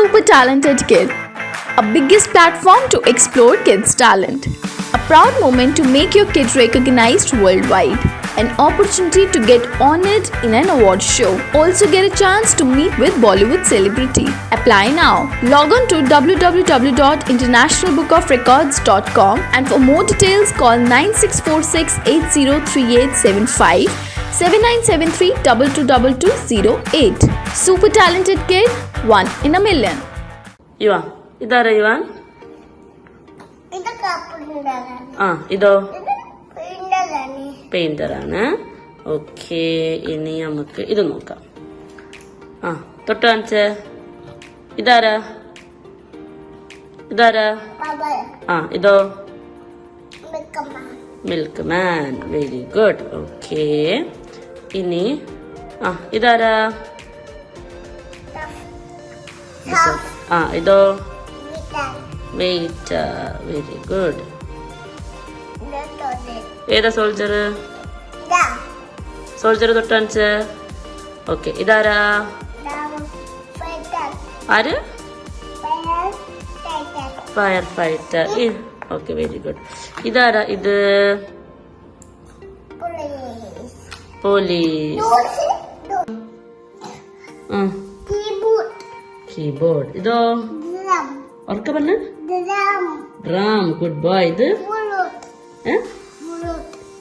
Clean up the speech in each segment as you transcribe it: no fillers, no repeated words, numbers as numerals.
Super Talented Kid, a biggest platform to explore kids' talent. A proud moment to make your kid recognized worldwide. An opportunity to get honored in an award show. Also get a chance to meet with Bollywood celebrity. Apply now. Log on to www.internationalbookofrecords.com and for more details call 9646803875 7973222208. Super Talented Kid, one in a million. Ivan, idara Ivan? ഇതോ painter ആണ്. Okay, ഇനി നമുക്ക് ഇത് നോക്കാം. തൊട്ട് കാണിച്ചേ. ഇതാരാ? ഇതോ milk man. Very good. Okay, ഇനി ഇതാരാ? ഇതോ വെയിറ്റർ. Very good. ഏതാ സോൾജർ? തൊട്ട് കാണിച്ചേ. ഓക്കെ, ഇതാരാ? ആര്? Fire fighter. Okay, very good. ഇതാരാ? ഇത് പോലീസ്. കീബോർഡ്. ഇതോ ഉറക്കെ പറഞ്ഞ ഡ്രം. Good boy. ഇത്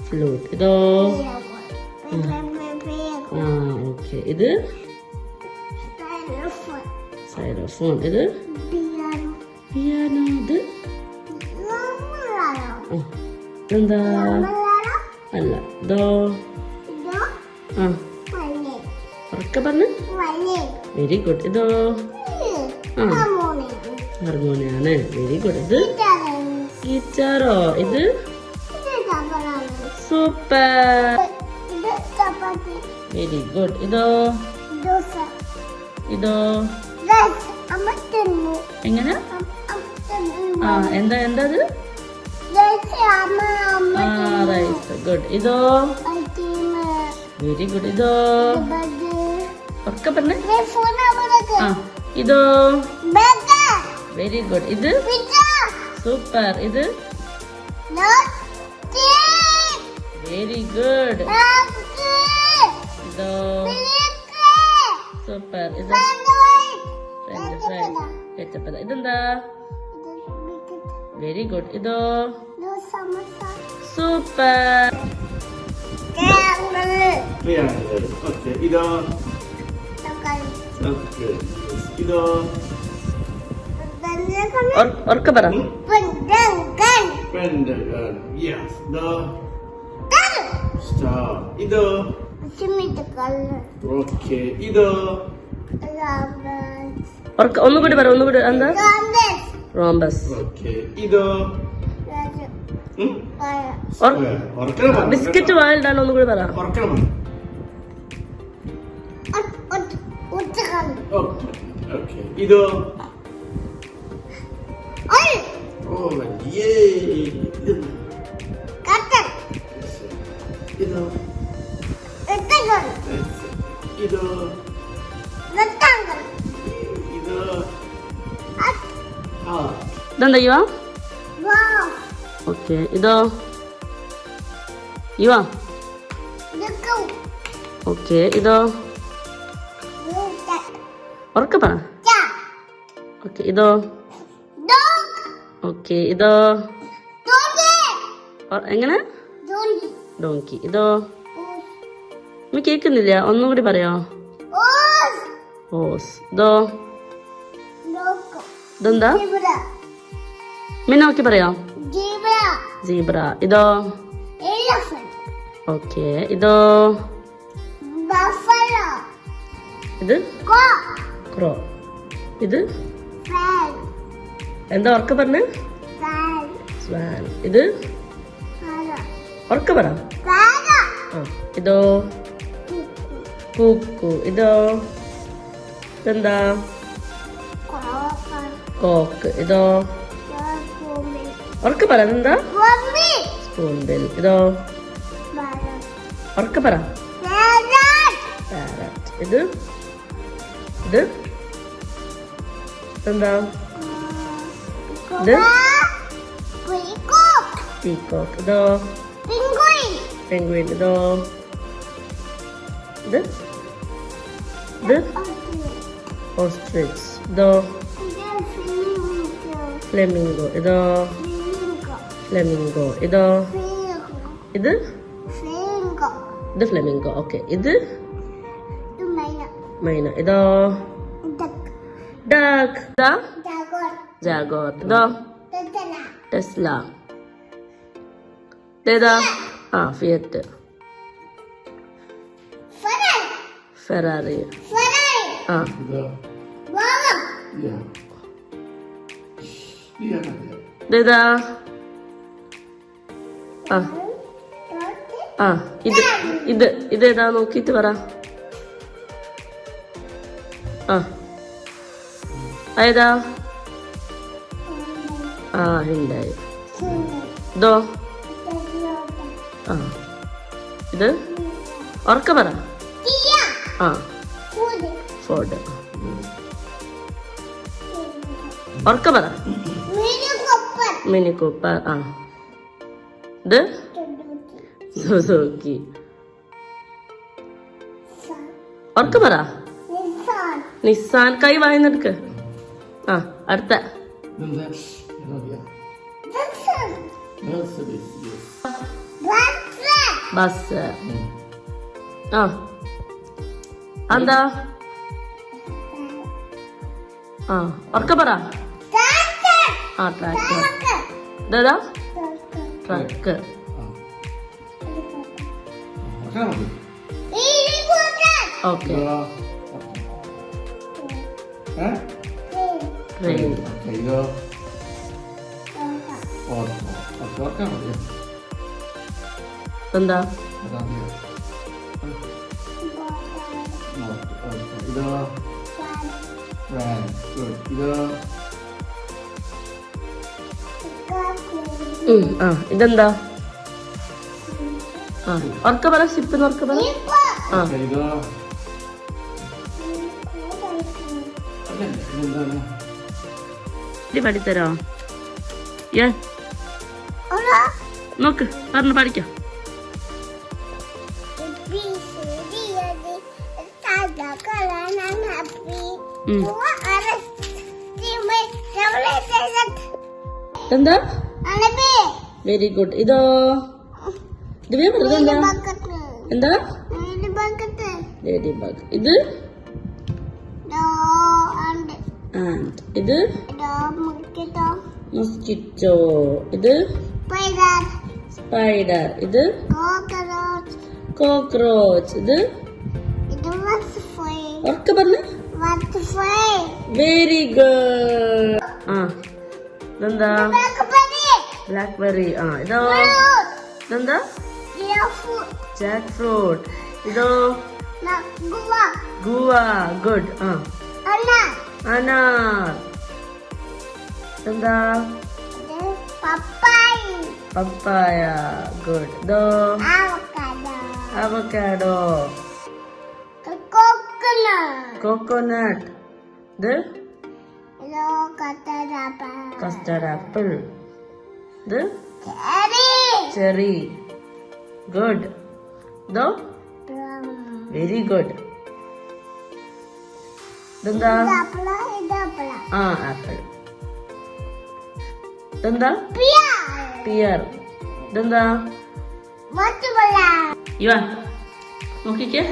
ഫ്ലൂട്ട്. ഇതോ ഓക്കെ, ഇത് സൈലോഫോൺ. ഇത് പിയാനോ. ഇത് എന്താ? അല്ല. ഇതോ ഉറക്കെ പറഞ്ഞ വെരി ഗുഡ്. ഇതോ ഹാർമോണിയാണ്. Very good. ഇത് ഗിറ്റാറോ? ഇത് സൂപ്പർ. Very good. ഇതോ എങ്ങനെ? എന്താ അത്? റൈസ്. ഗുഡ്. ഇതോ വെരി ഗുഡ്. ഇതോ ഒക്കെ പറഞ്ഞ ഇതോ വെരി ഗുഡ്. ഇത് സൂപ്പർ. ഇത് വെരി ഗുഡ്. ഇതോ സൂപ്പർ. ഇത് ഇതെന്താ? Very good. ഇതോ സൂപ്പർ. ഉറക്കെ പറ. ഒന്നുകൂടി പറ. ഒന്നുകൂടി. എന്താ? റോംബസ്. ബിസ്ക്കറ്റ് വായിലിടാൻ ഒന്നുകൂടി പറ. ഇതോ ഇതെന്താ ഇവ? ഓക്കെ, ഇതോ ഇവ? ഓക്കെ, ഇതോ ഉറക്കെ പറ. ഓക്കെ, ഇതോ ഓക്കെ, ഇതോ എങ്ങനെ? ഡോങ്കി. ഇതോ കേൾക്കുന്നില്ല, ഒന്നും കൂടി പറയോ? ഓസ്. ഇതോ ഇതെന്താ? മിന്ന നോക്കി പറയോ? സീബ്ര. ഇതോ ഓക്കെ, ഇതോ ഇത് ക്രോ. ഇത് എന്താ ഉറക്കെ പറഞ്ഞ? സ്വാൻ. ഇത് ഉറക്കെ പറ. ഇതോ കൂക്കു. ഇതോ ഇതെന്താ? കോക്ക്. ഇതോ ഉറക്കെ പറ. എന്താ? Spoon bell. ഇതോ ഉറക്കെ പറ. പാരറ്റ്. ഇത് ഇതെന്താ? ഇത് പീകോക്ക്. ഇതോ? പെൻഗ്വിൻ. ഇതോ? ഇത് ഓസ്ട്രിച്ച്. ഇതോ? ഫ്ലെമിംഗോ. ഇതോ? ഫ്ലെമിംഗോ. ഇതോ? ഇത് ഫ്ലെമിംഗോ. ഓക്കെ. ഇത് മൈന. ഇതോ? ഡക്ക്. ഇതാ? ജാഗോർ. ഇതോ? ടെസ്ല. ഇതേതാ? ഫിയറ്റ്. ഫെറാറി. ഇതേതാ? ഇതേതാ നോക്കിയിട്ട് പറ. ഏതാ? ഹിണ്ടായി. ഇതോ? ഇത് ഉറക്ക പറ. ഫോർഡ്. ഉറക്ക പറ. Mini Cooper. ഇത് സുസുക്കി. ഉറക്ക പറ. നിസാൻ. കൈ വായിന്നെടുക്ക്. അടുത്ത ബസ്. എന്താ? ഉറക്ക പറ. ട്രാക്ടർ. ഇതേതാ? ട്രക്ക്. ഓക്കെ. ട്രെയിൻ. എന്താ? ഇതെന്താ? ഉറക്ക പറ. ഷിപ്പിന്ന് ഉറക്ക പറ. പഠിത്തരോ? നോക്ക് പറഞ്ഞു പഠിക്കാം. എന്താ? Very good. ഇതോ? ഇത് എന്താ? എന്താ? Lady bug. ഇത് ഇത് മസ്കിറ്റോ. ഇത് സ്പൈഡർ. ഇത് കോക്രോച്ച്. ഇത് ഉറക്കെ പറഞ്ഞു. Very good. ഇതെന്താ? ബ്ലാക്ക്ബെറി. ഇതോ? ഇതെന്താ? Jack fruit. ഇതോ? ഗുവ. ഗുഡ്. അനാർ. എന്താ? പപ്പായ. ഗുഡ്. ഇതോ? അവക്കാഡോ. കോക്കോനട്ട്. ഇത് കസ്റ്റർഡ് ആപ്പിൾ. ഇത് ചെറി. ഗുഡ്. ഇതോ? Very good. ഇതെന്താ? ആപ്പിൾ. ഇതെന്താ? പിയർ. ഇതെന്താ? നോക്കിക്കേ.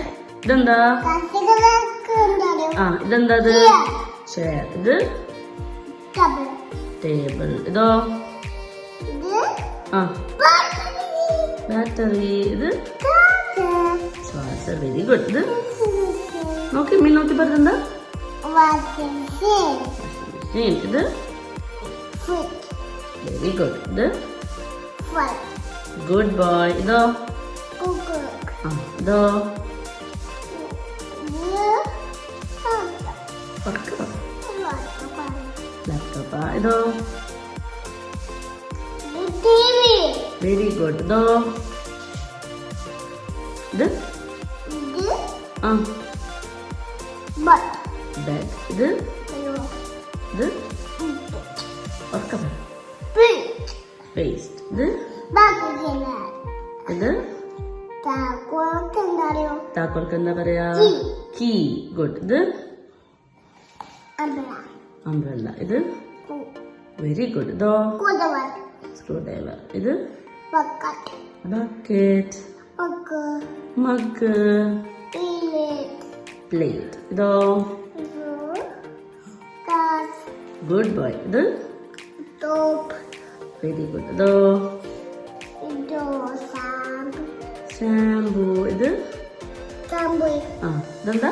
ഇതെന്താ? ഇതെന്താ? ഇത് ചെയർ. ഇത് ടേബിൾ. ഇതോ? ബാറ്ററി. ഇത് ശ്വാസം. Very good. ഇത് നോക്കി മീൻ നോക്കി പറഞ്ഞെന്താ? ഇത് വെരി ഗുഡ്. ഇത് ഗുഡ് ബോയ്. ഇതോ? ഇതോ? ലാപ്ടോപ്പാ. ഇതോ? Very good. ഇതോ? ഇത് ബെഡ്. ഇത് ഇത് ഉറക്കം പേസ്റ്റ് ഇത് ഇത് താക്കോൽക്ക് എന്താ പറയാ കീ ഗുഡ് ഇത് അംബ്രല്ല ഇത് വെരി ഗുഡ് ഇതോ സ്ക്രൂ ഡ്രൈവർ ഇത് ബക്കറ്റ് മഗ് പ്ലേറ്റ് ഇതോ ഗുഡ് ബോയ് ഇത് വെരി ഗുഡ് ഇതോ ഷാംപൂ ഇത് ആ ഇതെന്താ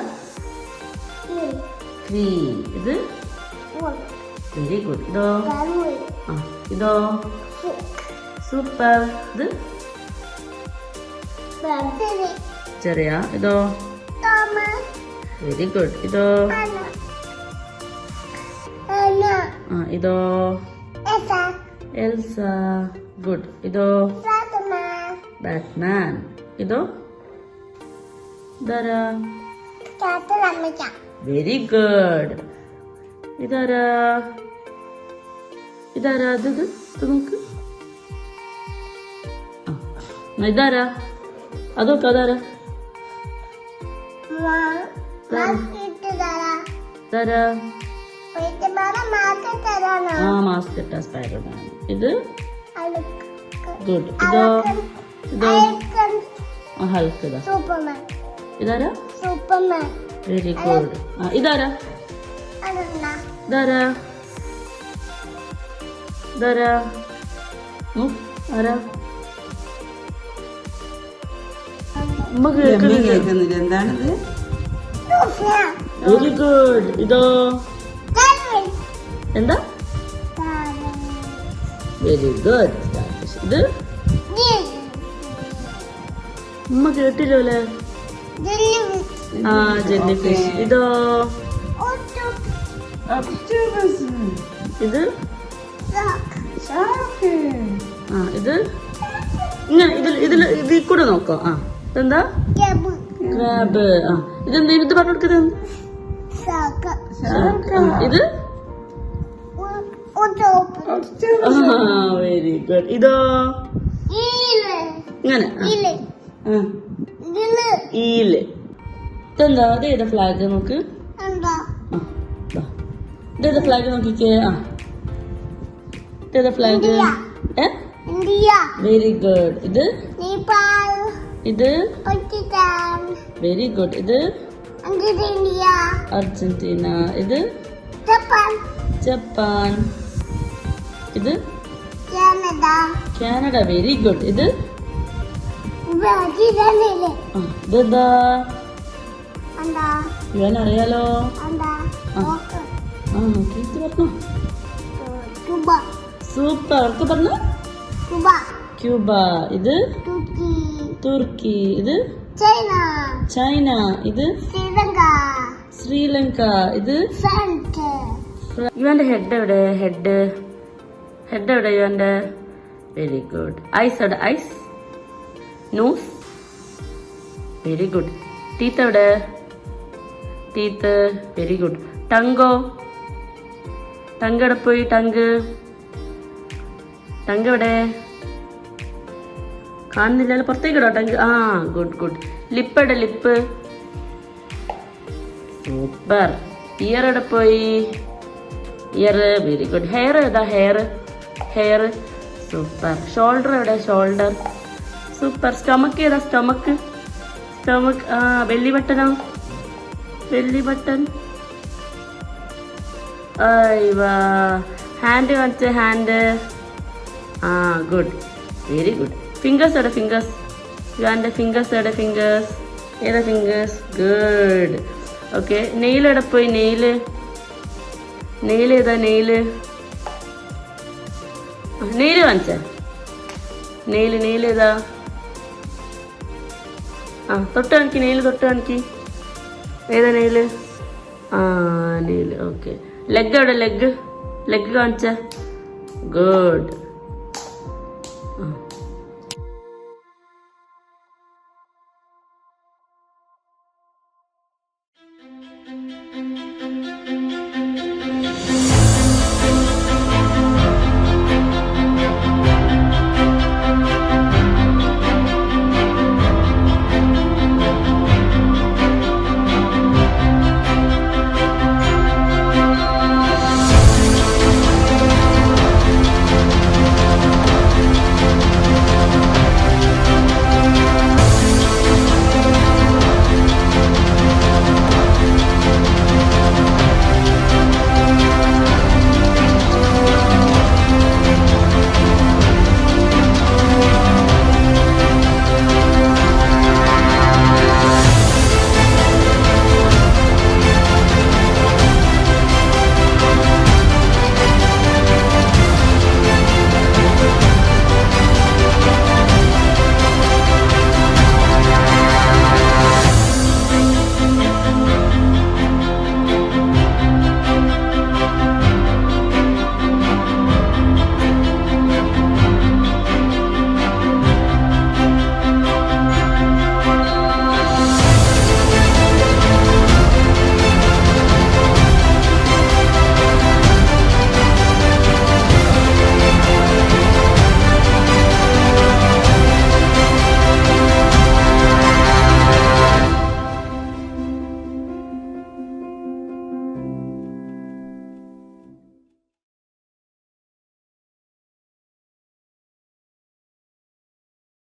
ക്രീം ഇത് വെരി ഗുഡ് ഇതോ ആ ഇതോ സൂപ്പർ ഇത് ചെറിയ ഇതോ വെരി ഗുഡ് ഇതോ ആ ഇതോ എൽസ ഗുഡ് ഇതോ ബാറ്റ്മാൻ ഇതോ ഇതാരാ വെരി ഗുഡ് ഇതാരാ ഇതാരാ ഇത് നോക്ക് ഇതാരാ അതൊക്കെ അതാരാ ഇതാരാ ആ മാസ്ക് ഇട്ട സ്പൈഡർമാൻ ഇത് ഗുഡ് ഇതോ ഇതോ ഹൽക്ക് ഇതാ ഇതാരാ വെരി ഗുഡ് ആ ഇതാരാ ഇതാരാ ഇതാരാ ആരാ അമ്മ കേൾക്കുന്നില്ല എന്താണിത് വെരി ഗുഡ് ഇതോ എന്താ വെരി ഗുഡ് ഇത് അമ്മ കേട്ടില്ലേ ആ ജെല്ലി ഫിഷ് ഇതോ ഇത് ആ ഇത് ഇങ്ങനെ ഇതിൽ കൂടെ നോക്കാം ആ ഇതെന്താ ക്രാബ് ആ ഇതെന്താ ഇത് പറഞ്ഞു കൊടുക്കുന്നത് ഇത് വെരി ഗുഡ് ഇതോ ഇങ്ങനെ ഈല് ഇതെന്താ അതേതാ ഫ്ലാഗ് നോക്ക് ഇതേതാ ഫ്ലാഗ് നോക്കിക്കേ ആ ഇതേതാ ഫ്ലാഗ് വെരി ഗുഡ് ഇത് ഇത് വെരി ഗുഡ് ഇത് അർജന്റീന ഇത് ജപ്പാൻ ഇത് കാനഡ വെരി ഗുഡ് ഇത് ഇതെന്താ ഇവൻ അറിയാലോ ആ നോക്കിയിട്ട് പറഞ്ഞോ സൂപ്പർ ഒക്കെ പറഞ്ഞു ക്യൂബ ഇത് തുർക്കി ഇത് ചൈന ഇത് ശ്രീലങ്ക ഇത് ഇവന്റെ ഹെഡ് എവിടെ ഹെഡ് എവിടെ ഇവന്റെ വെരി ഗുഡ് ഐസ് എവിടെ ice nose very good teeth എവിടെ ടീത്ത് വെരി ഗുഡ് ടങ്കോ ടങ്ക് എവിടെ പോയി ടങ്ക് എവിടെ കാണുന്നില്ലല്ലോ പുറത്തേക്ക് ഇടോ ടങ്ക് ആ ഗുഡ് ഗുഡ് ലിപ്പ് എവിടെ ലിപ്പ് സൂപ്പർ ഇയർ എവിടെ പോയി ഇയർ വെരി ഗുഡ് ഹെയർ ഏതാ ഹെയർ സൂപ്പർ ഷോൾഡർ എവിടെ ഷോൾഡർ സൂപ്പർ സ്റ്റൊമക്ക് ഏതാ സ്റ്റൊമക്ക് ആ ബെല്ലി ബട്ടനോ ബെല്ലി ബട്ടൺ ഹാൻഡ് കാണിച്ച ഹാൻഡ് ആ ഗുഡ് വെരി ഗുഡ് ഫിംഗേഴ്സ് എവിടെ ഫിംഗേഴ്സ് ഇവൻ്റെ ഫിംഗേഴ്സ് എവിടെ ഫിംഗേഴ്സ് ഏതാ ഫിംഗേഴ്സ് ഗുഡ് ഓക്കെ നെയിൽ എവിടെ പോയി നെയിൽ ഏതാ നെയിൽ കാണിച്ച നെയിൽ ഏതാ ആ തൊട്ട് കാണിക്ക് നെയിൽ തൊട്ട് കാണിക്ക് ഏതാ നെയിൽ ആ നെയിൽ ഓക്കെ ലെഗ് എവിടെ ലെഗ് കാണിച്ച ഗുഡ്